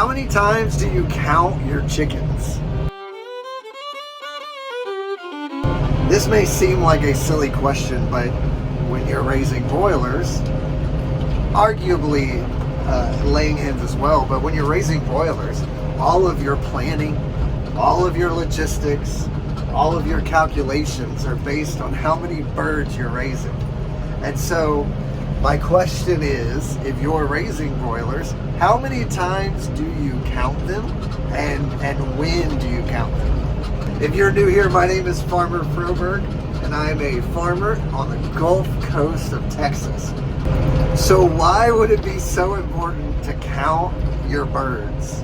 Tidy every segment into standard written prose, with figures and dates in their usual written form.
How many times do you count your chickens? This may seem like a silly question, but when you're raising broilers, arguably laying hens as well, but when you're raising broilers, all of your planning, all of your logistics, all of your calculations are based on how many birds you're raising. And so my question is, if you're raising broilers, how many times do you count them, and when do you count them? If you're new here, my name is Farmer Froberg, and I'm a farmer on the Gulf Coast of Texas. So why would it be so important to count your birds?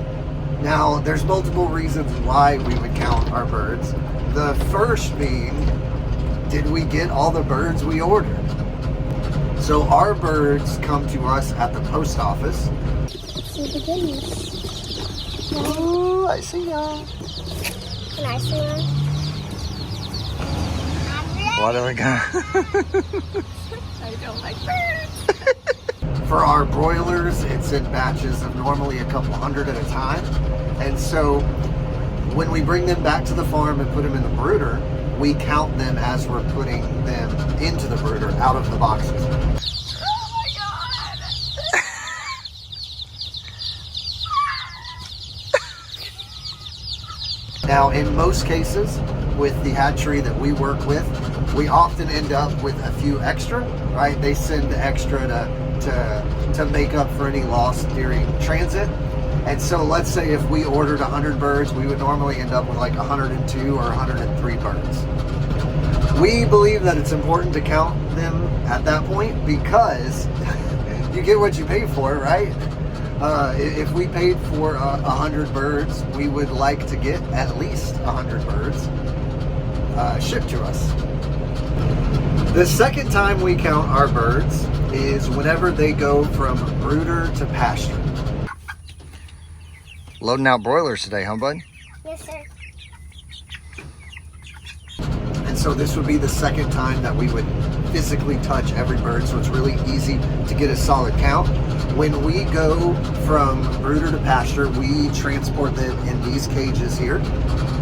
Now, there's multiple reasons why we would count our birds. The first being, did we get all the birds we ordered? So our birds come to us at the post office. See the goodness. Oh, I see ya. Can I see one? What do we got? I don't like birds. For our broilers, it's in batches of normally a couple hundred at a time. And so when we bring them back to the farm and put them in the brooder, we count them as we're putting them into the brooder out of the boxes. Oh my God! Now, in most cases, with the hatchery that we work with, we often end up with a few extra, right? They send extra to make up for any loss during transit. And so let's say if we ordered 100 birds, we would normally end up with like 102 or 103 birds. We believe that it's important to count them at that point because you get what you pay for, right? If we paid for 100 birds, we would like to get at least 100 birds shipped to us. The second time we count our birds is whenever they go from brooder to pasture. Loading out broilers today, huh, bud? Yes, sir. And so this would be the second time that we would physically touch every bird, so it's really easy to get a solid count. When we go from brooder to pasture, we transport them in these cages here.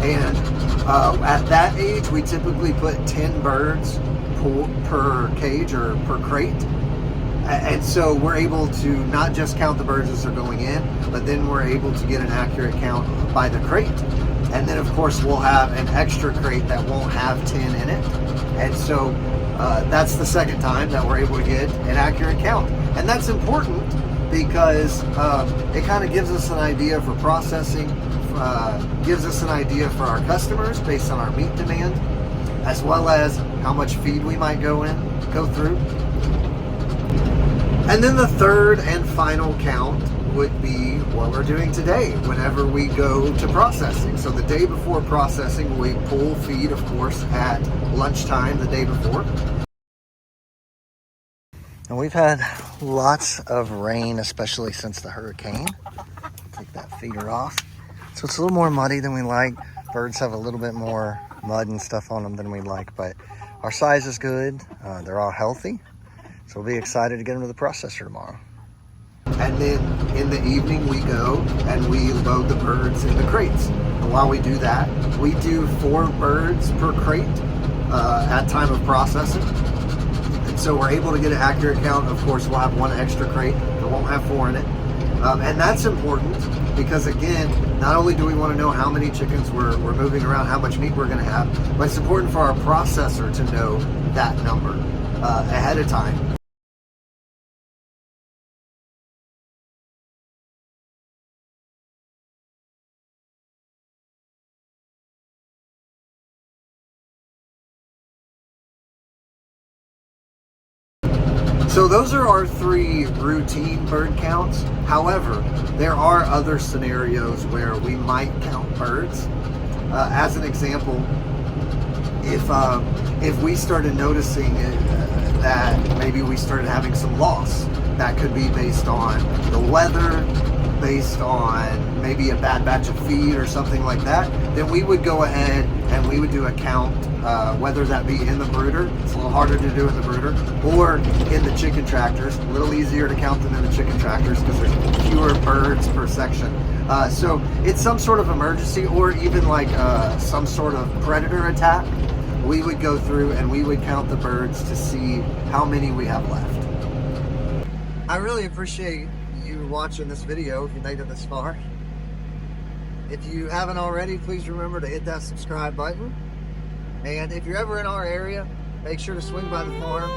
And at that age, we typically put 10 birds per cage or per crate. And so we're able to not just count the birds as they're going in, but then we're able to get an accurate count by the crate. And then of course we'll have an extra crate that won't have 10 in it. And so that's the second time that we're able to get an accurate count. And that's important because it kind of gives us an idea for processing, gives us an idea for our customers based on our meat demand, as well as how much feed we might go through. And then the third and final count would be what we're doing today whenever we go to processing. So the day before processing, we pull feed, of course, at lunchtime the day before. And we've had lots of rain, especially since the hurricane. Take that feeder off. So it's a little more muddy than we like. Birds have a little bit more mud and stuff on them than we like, but our size is good. They're all healthy. So we'll be excited to get them to the processor tomorrow. And then in the evening we go and we load the birds in the crates. And while we do that, we do 4 birds per crate at time of processing. And so we're able to get an accurate count. Of course, we'll have 1 extra crate that won't have 4 in it. And that's important because, again, not only do we want to know how many chickens we're moving around, how much meat we're going to have, but it's important for our processor to know that number ahead of time. So those are our 3 routine bird counts. However, there are other scenarios where we might count birds. As an example, if we started noticing that maybe we started having some loss, that could be based on the weather, based on maybe a bad batch of feed or something like that, then we would go ahead and we would do a count, whether that be in the brooder, it's a little harder to do in the brooder, or in the chicken tractors, a little easier to count them in the chicken tractors because there's fewer birds per section. So it's some sort of emergency, or even like some sort of predator attack, we would go through and we would count the birds to see how many we have left. I really appreciate you watching this video if you made it this far. If you haven't already, please remember to hit that subscribe button. And if you're ever in our area, make sure to swing by the farm.